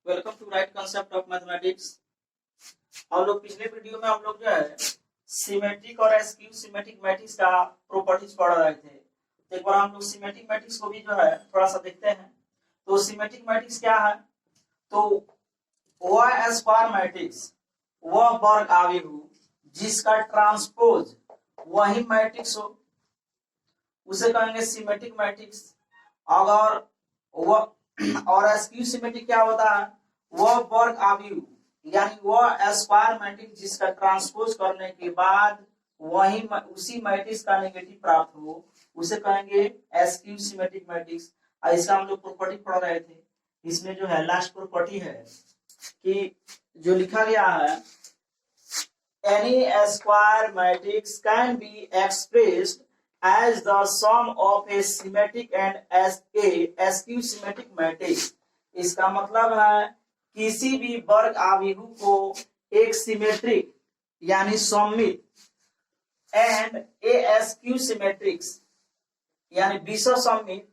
Welcome to right concept of mathematics. हम लोग पिछले वीडियो में हम लोग जो है सिमेट्रिक और एस्क्यू सिमेट्रिक मैट्रिक्स का प्रॉपर्टीज पढ़ रहे थे। तो एक बार हम लोग सिमेट्रिक मैट्रिक्स को भी जो है थोड़ा सा देखते हैं। तो सिमेट्रिक मैट्रिक्स क्या है? तो वह स्क्वायर मैट्रिक्स वह वर्ग आव्यूह जिसका ट्रांसपोज वही मैट्रिक्स हो उसे कहेंगे सिमेट्रिक मैट्रिक्स। अगर वह और एस्क्यू सिमेट्रिक क्या होता है? वह वर्ग आव्यूह यानी वह स्क्वायर मैट्रिक्स जिसका ट्रांसपोज करने के बाद वही उसी मैट्रिक्स का नेगेटिव प्राप्त हो उसे कहेंगे एस्क्यू सिमेट्रिक मैट्रिक्स। इसका हम लोग प्रॉपर्टी पढ़ रहे थे। इसमें जो है लास्ट प्रॉपर्टी है कि जो लिखा गया है any square matrix can be expressed as the sum of a symmetric and as a skew symmetric matrix। इसका मतलब है किसी भी वर्ग आव्यूह को एक सिमेट्रिक यानी सममित एंड ए स्क्यू सिमेट्रिक्स यानी विषम सममित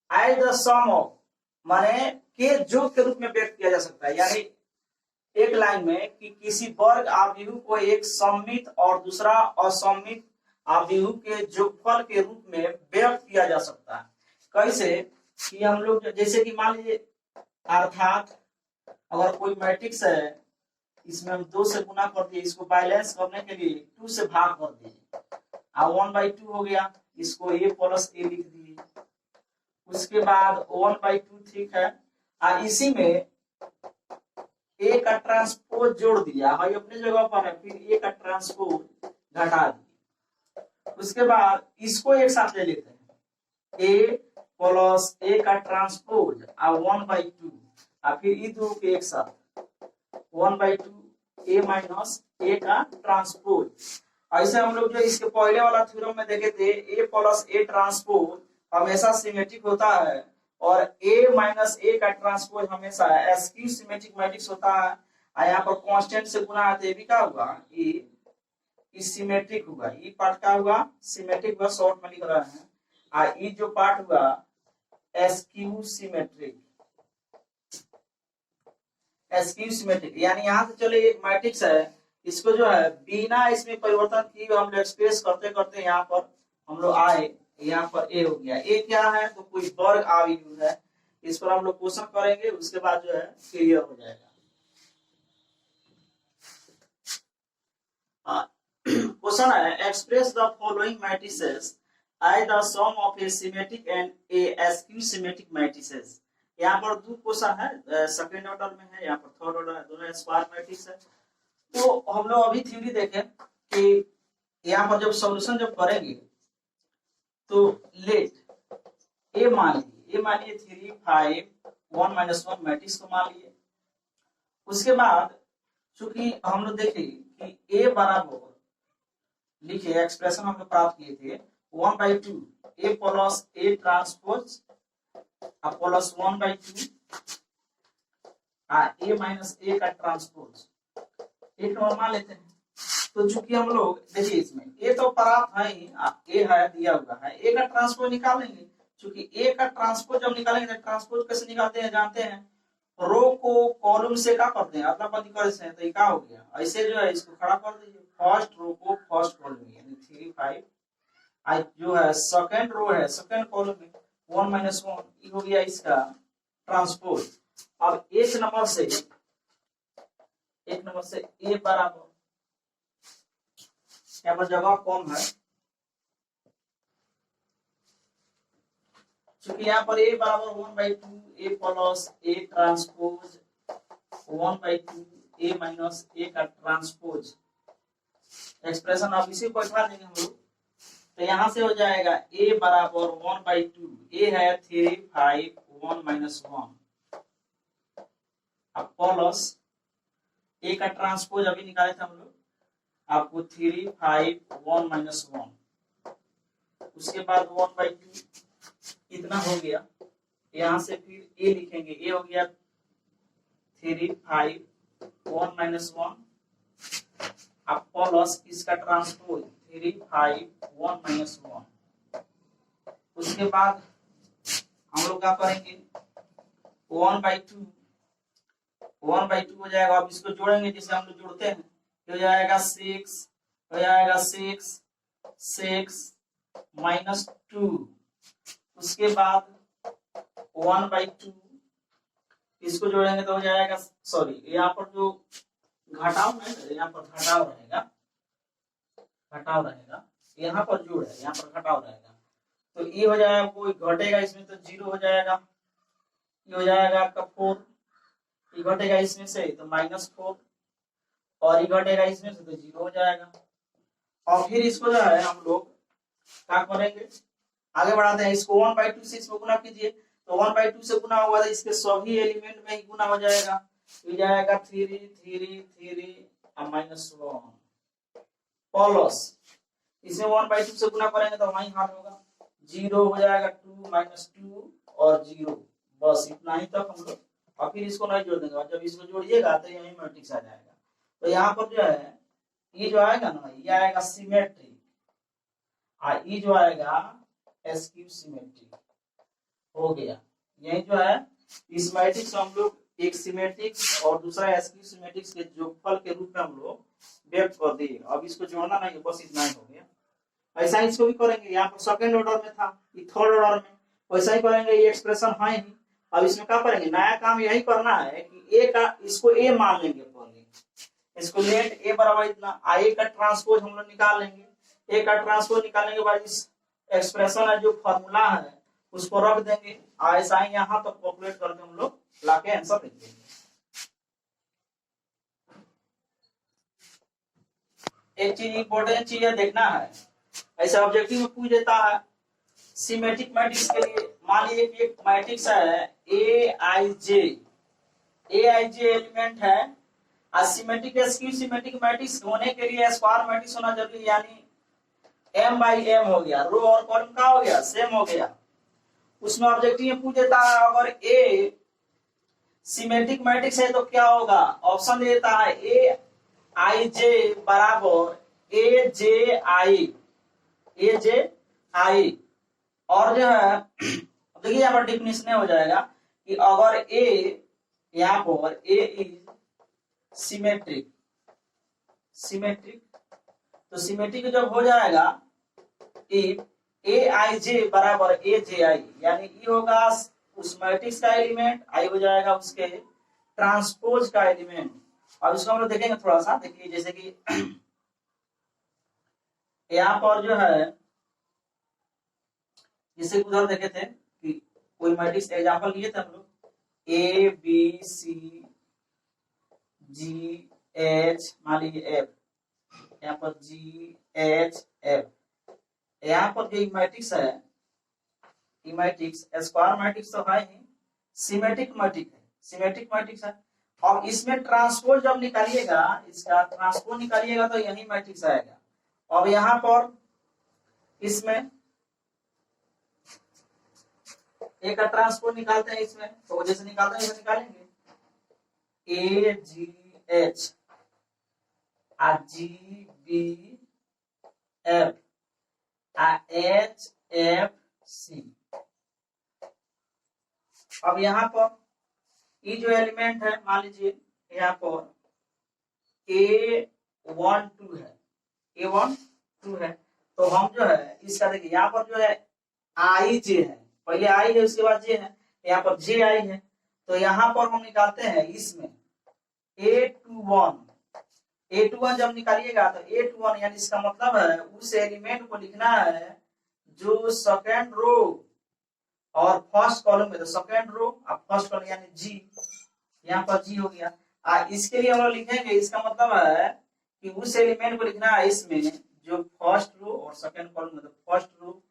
एज द सम ऑफ माने के योग के रूप में व्यक्त किया जा सकता है। यानी एक लाइन में कि किसी वर्ग आव्यूह को एक सममित और दूसरा असममित आव्यूह के योगफल के रूप में व्यक्त किया जा सकता है। कैसे कि हम लोग जैसे कि मान लीजिए अर्थात अगर कोई मैट्रिक्स है इसमें हम 2 से गुना कर दिए, इसको बैलेंस करने के लिए 2 से भाग कर दिए और 1/2 हो गया, इसको a प्लस a लिख दिए। उसके बाद 1/2 ठीक है और इसी में ए का ट्रांसपोज जोड़ दिया है अपने जगह पर है, फिर ए का ट्रांसपोज घटा दिया। उसके बाद इसको एक साथ ले लेते हैं ए प्लस ए का ट्रांसपोज और 1/2 और फिर ये दो के एक साथ 1/2 ए माइनस ए का ट्रांसपोज। ऐसे हम लोग जो इसके पहले वाला थ्योरम में देखे थे ए प्लस ए ट्रांसपोज हमेशा सिमेट्रिक होता है और a माइनस ए का ट्रांसपोज हमेशा एस्क्यू सिमेट्रिक मैट्रिक्स होता है। यहाँ पर कांस्टेंट से गुना है तो ये भी क्या होगा? ये सिमेट्रिक होगा। ये पार्ट क्या होगा? सिमेट्रिक हुआ, शॉर्ट में लिख रहे हैं। और ये जो पार्ट हुआ एस्क्यू सिमेट्रिक। एस्क्यू सिमेट्रिक यानी यहाँ से चले एक मैट्रिक्स है, इसको जो है बिना इसमें परिवर्तन किए हम लोग एक्सप्रेस करते करते यहाँ पर हम लोग आए, यहाँ पर ए हो गया। ए क्या है? तो कोई वर्ग आव्यूह है। इस पर हम लोग क्वेश्चन करेंगे, उसके बाद जो है क्लियर हो जाएगा। क्वेश्चन है express the following matrices as the sum of a symmetric and a skew symmetric matrices. यहाँ पर 2 क्वेश्चन है, सेकंड ऑर्डर में है, यहाँ पर थर्ड ऑर्डर है, दोनों स्क्वायर मैट्रिक्स है। तो हम लोग अभी थ्योरी देखें कि यहाँ पर जब सॉल्यूशन जब करेंगे तो लेट ए मानिए 3 5 1 -1 मैट्रिक्स को मान लिए। उसके बाद चूंकि हम लोग देखे कि ए बराबर लिखे एक्सप्रेशन हम लोग प्राप्त किए थे 1/2 A plus A transpose plus 1/2 A minus A का ट्रांसपोज एक नंबर मान लेते हैं। तो चूंकि हम लोग देखिए इसमें ए तो प्राप्त है ही, ए है दिया हुआ है, ए का ट्रांसपोज निकालेंगे। चूंकि ए का ट्रांसपोज जब निकालेंगे तो ट्रांसपोज कैसे निकालते हैं जानते हैं? रो को कॉलम से क्या करते हैं? अदला बदली करते हैं। तो ये क्या हो गया? ऐसे जो है इसको खड़ा कर दीजिए, फर्स्ट रो को फर्स्ट कॉलम में यानी 3 5 आज जो है सेकंड रो है सेकंड कॉलम में 1 -1 ये हो गया इसका ट्रांसपोज। अब एक नंबर से ए बराबर यहाँ पर जगह कम है, क्योंकि यहाँ पर a बराबर 1/2 A plus A transpose 1/2 A minus A का ट्रांसपोज। एक्सप्रेशन आप इसी को बैठा देंगे हम लोग। तो यहाँ से हो जाएगा a बराबर 1/2 ए है 3 5 1 -1 अब प्लस ए का ट्रांसपोज अभी निकाले थे हम लोग, आपको 3 5 1 -1 उसके बाद 1/2 इतना हो गया। यहाँ से फिर ए लिखेंगे, ए हो गया 3 5 1 -1 अब प्लस इसका ट्रांसपोज 3 5 1 -1 उसके बाद हम लोग क्या करेंगे 1/2 1/2 हो जाएगा। अब इसको जोड़ेंगे जैसे हम लोग जोड़ते हैं, हो जाएगा 6, हो जाएगा 6 -2, उसके बाद 1/2, इसको जोड़ेंगे तो हो जाएगा, सॉरी यहाँ पर जो घटाव है, यहाँ पर घटाव रहेगा, यहाँ पर जोड़ है, यहाँ पर घटाव रहेगा, तो ये हो जाएगा, कोई घटेगा इसमें तो 0 हो जाएगा, ये हो जाएगा आपका 4, ये घटेगा इसमें से तो -4, और ये घटेगा इसमें से तो 0 हो जाएगा। और फिर इसको जो है हम लोग क्या करेंगे, आगे बढ़ाते हैं, इसको 1/2 से इसको गुना कीजिए, तो 1/2 से गुना होगा तो इसके सभी एलिमेंट में ही गुना हो जाएगा, हो जाएगा 3 3 3 और -1 प्लस, इसमें 1/2 से गुना करेंगे तो वहीं हाथ होगा, 0 हो जाएगा, 2 -2 और 0, बस इतना ही तक हम लोग। और फिर इसको नहीं जोड़ देंगे, और जब इसको जोड़िएगा तो यही मैट्रिक्स आ जाएगा। तो यहाँ पर जो है ये जो आएगा ना, ये आएगा सिमेट्रिक, और ये जो आएगा एस्क्यू सिमेट्रिक हो गया। यही जो है इस मैट्रिक्स हम लोग एक सिमेट्रिक और दूसरा एस्क्यू सिमेट्रिक के जोगफल के रूप में हम लोग व्यक्त कर दिए। अब इसको जोड़ना नहीं है, बस इतना ही हो गया। ऐसा इसको भी करेंगे, यहाँ पर सेकंड ऑर्डर में था, ये थर्ड ऑर्डर में, वैसा ही करेंगे, ये एक्सप्रेशन है ही। अब इसमें क्या करेंगे, नया काम यही करना है कि ए का, इसको ए मान लेंगे पहले, इसको लेट ए बराबर इतना, ए का ट्रांसपोज हम लोग निकाल लेंगे, ए का ट्रांसपोज निकालने के बाद इस एक्सप्रेशन है जो फॉर्मूला है उसको रख देंगे, ऐसा ही यहाँ तक कैलकुलेट करके हम लोग लाके आंसर लिख देंगे। एक चीज इंपॉर्टेंट चीज है देखना है, ऐसे ऑब्जेक्टिव में पूछ देता है सिमेट्रिक मैट्रिक्स के लिए, मान लीजिए कि एक मैट्रिक्स है Aij एलिमेंट है, सिमेट्रिक एस्क्यू सिमेट्रिक मैट्रिक्स होने के लिए स्क्वायर मैट्रिक्स होना जरूरी, यानी m/m हो गया, रो और कॉलम का हो गया सेम हो गया। उसमें ऑब्जेक्टिव में पूछ देता है अगर ए सिमेट्रिक मैट्रिक्स है तो क्या होगा, ऑप्शन दे देता है Aij बराबर Aj, और जो है देखिए यहाँ पर डिफिनेशन हो जाएगा कि अगर ए, यहाँ पर ए इज सिमेट्रिक, तो सिमेट्रिक जब हो जाएगा इफ Aij बराबर Aj, यानी ये होगा उस मैट्रिक्स का एलिमेंट, आई हो जाएगा उसके ट्रांसपोज का एलिमेंट। अब इसको हम लोग देखेंगे थोड़ा सा, देखिए जैसे कि यहाँ पर जो है जैसे उधर देखे थे कि कोई मैट्रिक्स एग्जांपल लिए थे हम लोग, ABCGH मान लीजिए F, यहाँ पर GHF, यहाँ पर जो मैट्रिक्स है, ये मैट्रिक्स स्क्वायर मैट्रिक्स तो है ही, सिमेट्रिक मैट्रिक्स है। और इसमें ट्रांसपोज जब निकालिएगा, इसका ट्रांसपोज निकालिएगा तो यही मैट्रिक्स आएगा। अब यहाँ पर इसमें ए का ट्रांसपोज निकालते हैं, इसमें तो जैसे निकालते हैं वैसे निकालेंगे, AGH GBF HFC। अब यहाँ पर ये जो एलिमेंट है, मान लीजिए यहाँ पर A12 है, तो हम जो है इसका देखिए यहाँ पर जो है IJ है, पहले I है उसके बाद J है, यहाँ पर JI है, तो यहाँ पर हम निकालते हैं इसमें A21 जब निकालिएगा तो A21 यानी इसका मतलब है उस एलिमेंट को लिखना है जो सेकेंड रो और फर्स्ट कॉलम में, तो सेकेंड रो और फर्स्ट कॉलम यानी G, यहाँ पर G हो गया। इसके लिए हम लोग लिखेंगे, इसका मतलब है कि उस एलिमेंट को लिखना है इसमें जो फर्स्ट रो और सेकेंड कॉलम में, तो फर्स्ट रो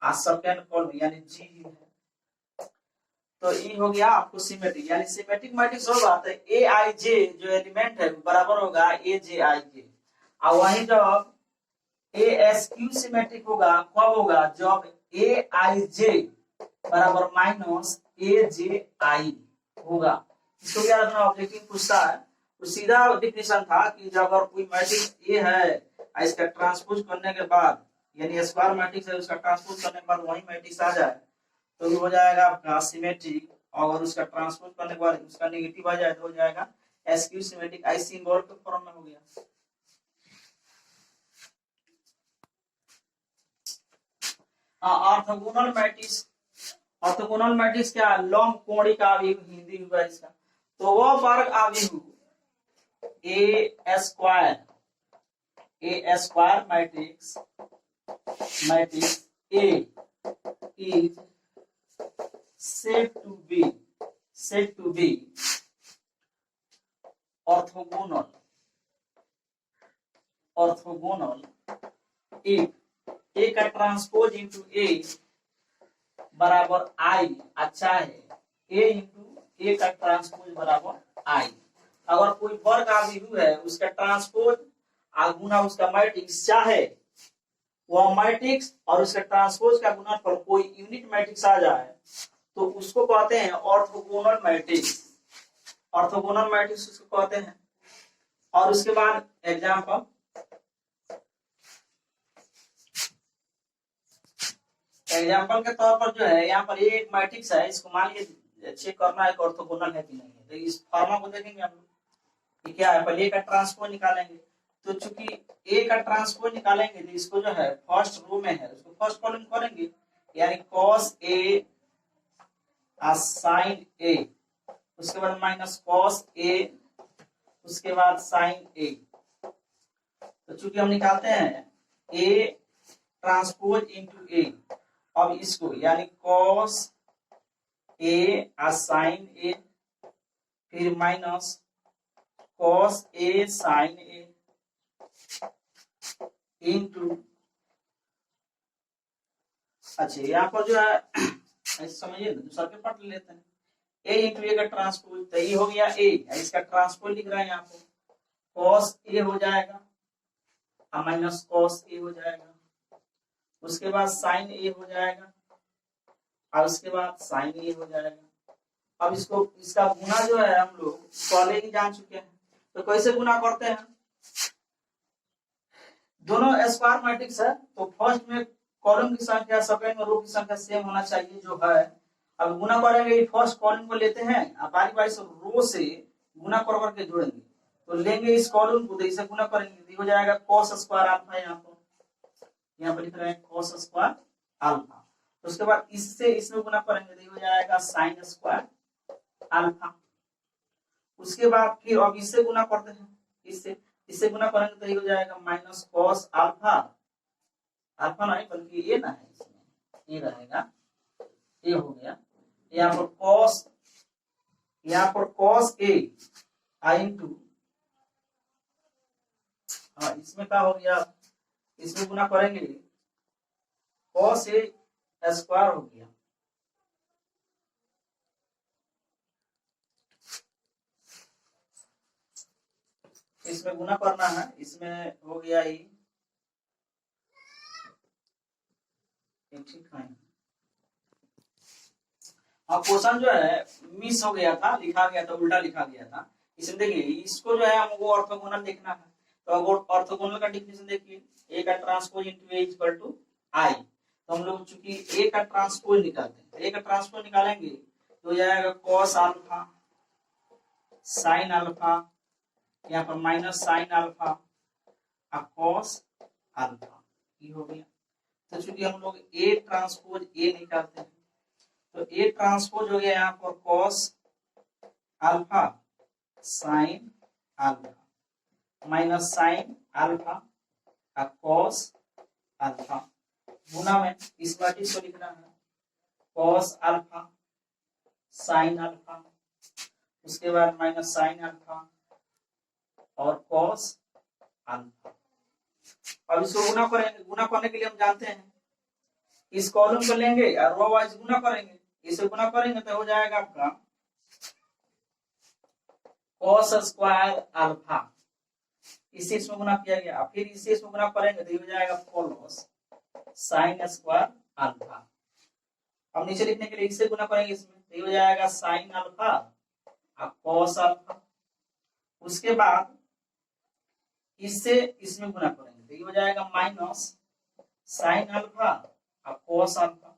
और सेकेंड कॉलम यानी G है। तो ये हो गया आपको सिमेट्रिक, यानी सिमेट्रिक मैट्रिक्स होगा तो Aij जो एलिमेंट है बराबर होगा AJij, और वहीं जब ASQ सिमेट्रिक होगा कब होगा, जब Aij बराबर -AJI होगा। इसको क्या रखना, ऑब्जेक्टिव पूछता है, तो सीधा डिफिनेशन था कि जब अगर कोई मैट्रिक्स ए है इसका ट्रांसपोज करने के बाद, यानी स्क्वायर मैट्रिक्स है उसका ट्रांसपोज करने के बाद वही मैट्रिक्स आ जाए तो ये हो जाएगा आपका सिमेट्रिक और उसका ट्रांसपोज करने के बाद उसका नेगेटिव आ जाए तो हो जाएगा एसक्यू सिमेट्रिक। आई सिंबल के फॉर्म में हो गया। ऑर्थोगोनल मैट्रिक्स, ऑर्थोगोनल मैट्रिक्स क्या, लंब कोणिक का अभिव्यक्त हिंदी हुआ इसका। तो वह वर्ग अभिव्यक्त a square matrix A is said to be orthogonal if A का ट्रांसपोज इंटू ए बराबर आई, अच्छा है A इंटू ए का ट्रांसपोज बराबर आई। अगर कोई वर्ग अभिव्यक्त है उसका ट्रांसपोज गुना उसका मैट्रिक्स, चाहे वह मैट्रिक्स और उसका ट्रांसपोज का गुणनफल कोई यूनिट मैट्रिक्स आ जाए तो उसको कहते हैं ऑर्थोगोनल मैट्रिक्स। ऑर्थोगोनल मैट्रिक्स उसको कहते हैं। और उसके बाद एग्जांपल, के तौर पर जो है यहाँ पर ये एक मैट्रिक्स है, इसको मान लीजिए चेक करना है ऑर्थोगोनल है कि नहीं है। तो इस फॉर्मा को देखेंगे हम लोग ये क्या है, पहले ए का ट्रांसपोज निकालेंगे। तो चूंकि ए का ट्रांसपोज निकालेंगे तो इसको जो है फर्स्ट रो में है उसको फर्स्ट कॉलम करेंगे, यानी कॉस ए साइन ए, उसके बाद माइनस कॉस ए, उसके बाद साइन ए। तो चूंकि हम निकालते हैं ए ट्रांसपोज इंटू ए, अब इसको यानी कॉस ए साइन ए, फिर minus cos A sign A into, अच्छा यहाँ पर जो है समझिए दूसरा के पार्ट लेते हैं, ए इंटू ए का ट्रांसपोज, तो ये हो गया ए, इसका ट्रांसपोज लिख रहे हैं यहाँ पर कॉस ए हो जाएगा और माइनस कॉस ए हो जाएगा, उसके बाद साइन ए हो जाएगा और उसके बाद साइन ए हो जाएगा। अब इसको इसका गुना जो है हम लोग पहले ही जान चुके हैं, तो कैसे गुना करते हैं, दोनों स्क्वायर मैट्रिक्स है तो फर्स्ट में कॉलम की संख्या सेकंड में रो की संख्या सेम होना चाहिए जो है। अब गुना करेंगे फर्स्ट कॉलम को लेते हैं बारी बारी से रो से गुना कर करके जोड़ेंगे, तो लेंगे इस कॉलम को इसे गुना करेंगे तो हो जाएगा cos स्क्वायर अल्फा, यहाँ पर लिख रहे हैं cos स्क्वायर अल्फा। तो उसके बाद इससे इसमें गुना करेंगे तो हो जाएगा sin स्क्वायर अल्फा। उसके बाद फिर अब इससे गुना करते हैं, इससे गुना करेंगे तो ये हो जाएगा माइनस कॉस अल्फा, अल्फा नहीं बल्कि ये ना है, इसमें ये रहेगा, ये हो गया। यहाँ पर कॉस ए इंटू, हाँ इसमें क्या हो गया, इसमें गुना करेंगे कॉस ए स्क्वायर हो गया, इसमें गुना करना है, इसमें हो गया ये ठीक है। क्वेश्चन जो है मिस हो गया था, लिखा गया था उल्टा लिखा गया था, इसमें देखिए इसको जो है हमको ऑर्थोगोनल देखना है। तो अगर ऑर्थोगोनल का डिफिनेशन देखिए, ए का transpose into A equal to I. तो हम लोग चूंकि ए का ट्रांसपोज निकालते हैं, ए का ट्रांसपोज निकालेंगे तो जाएगा cos अल्फा sin अल्फा, यहाँ पर माइनस sin अल्फा और cos अल्फा, ये हो गया। तो चूंकि हम लोग ए ट्रांसपोज ए निकालते हैं तो ए ट्रांसपोज हो गया यहाँ पर cos alpha sin alpha minus sin alpha और cos अल्फा, गुना में इस मैट्रिक्स को लिखना है cos अल्फा sin अल्फा, उसके बाद माइनस sin अल्फा और cos अल्फा। अब इसको गुना करेंगे, गुना करने के लिए हम जानते हैं इस कॉलम को लेंगे और रो वाइज गुना करेंगे, इसे गुना करेंगे तो हो जाएगा आपका cos स्क्वायर अल्फा, इसे इसमें गुना किया गया, फिर इसे इसमें गुना करेंगे तो हो जाएगा cos sin स्क्वायर अल्फा। अब नीचे लिखने के लिए इससे गुना करेंगे इसमें तो हो जाएगा sin अल्फा और cos अल्फा, उसके बाद इससे इसमें गुना करेंगे तो हो जाएगा माइनस sin अल्फा और cos अल्फा,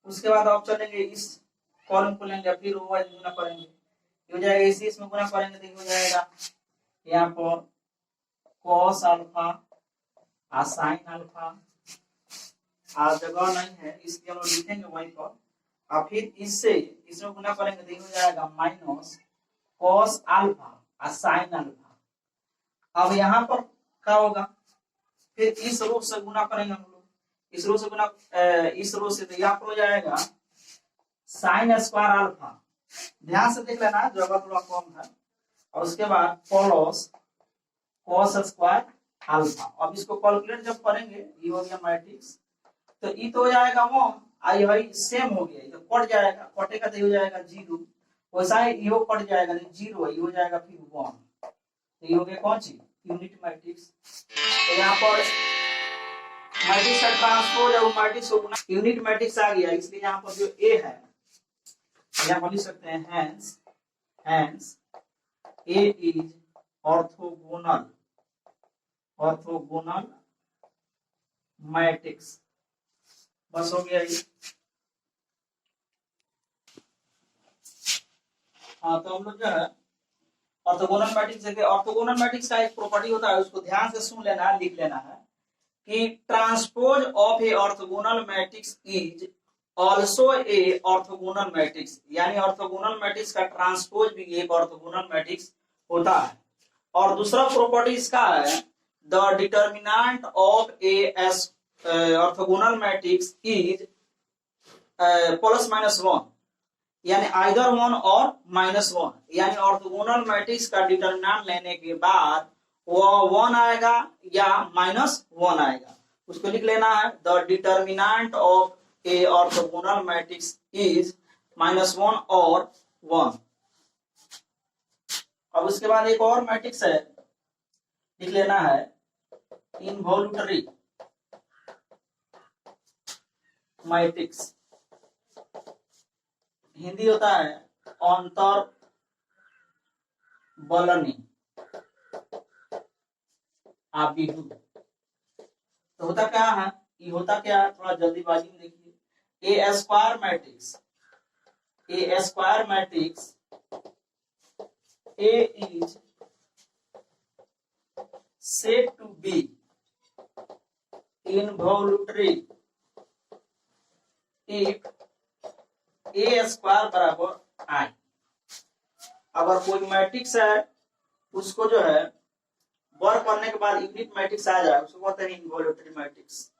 उसके बाद आप चलेंगे इस कॉलम को लेंगे, फिर वो वाइज गुना करेंगे, ये हो जाएगा इसी इसमें गुना करेंगे तो ये हो जाएगा यहाँ पर cos अल्फा और sin अल्फा। आज जगह नहीं है इसलिए हम लोग लिखेंगे वहीं पर, और फिर इससे इसमें गुना करेंगे तो ये हो जाएगा माइनस cos अल्फा और sin अल्फा। अब यहाँ पर क्या होगा, फिर इस रो से गुना करेंगे हम लोग, इस रो से गुना इस रो से, तो यहाँ पर हो जाएगा साइन स्क्वायर अल्फा, ध्यान से देख लेना जगह थोड़ा कम है, और उसके बाद प्लस cos स्क्वायर अल्फा। अब इसको कैलकुलेट जब करेंगे ये हो गया मैट्रिक्स, तो ये तो हो जाएगा 1, आई है सेम हो गया, तो कट जाएगा, कटेगा तो हो जाएगा 0, वैसा ही ये कट जाएगा तो 0, ये हो जाएगा फिर 1, तो ये हो गया कौन सी यूनिट मैट्रिक्स। तो यहाँ पर मैट्रिक्स का ट्रांसपोज और मैट्रिक्स को गुना यूनिट मैट्रिक्स आ गया, इसलिए यहाँ पर जो ए है यहाँ पर लिख सकते हैं hence A is orthogonal matrix. बस हो गया ये। हाँ, तो हम लोग जो है ऑर्थोगोनल मैट्रिक्स देखे। ऑर्थोगोनल मैट्रिक्स का एक प्रॉपर्टी होता है, उसको ध्यान से सुन लेना है, लिख लेना है कि transpose of A orthogonal matrix is also a orthogonal matrix, यानी ऑर्थोगोनल मैट्रिक्स का ट्रांसपोज भी एक ऑर्थोगोनल मैट्रिक्स होता है। और दूसरा प्रॉपर्टी इसका है the determinant of A orthogonal matrix is plus minus 1, यानी आइदर 1 और -1, यानी ऑर्थोगोनल मैट्रिक्स का डिटर्मिनेंट लेने के बाद वो 1 आएगा या -1 आएगा, उसको लिख लेना है the determinant of A orthogonal matrix is -1 और 1। अब उसके बाद एक और मैट्रिक्स है, लिख लेना है इनवॉल्यूटरी मैट्रिक्स, हिंदी होता है अंतर बलनी आबिदु। तो होता क्या है, ये होता क्या है, थोड़ा जल्दीबाजी में देखिए। A square matrix A is said to be involuntary if a square बराबर आई। अगर कोई मैट्रिक्स है उसको जो है वर्क करने के बाद यूनिट मैट्रिक्स आ जाए उसको कहते हैं इनवॉल्यूटरी मैट्रिक्स।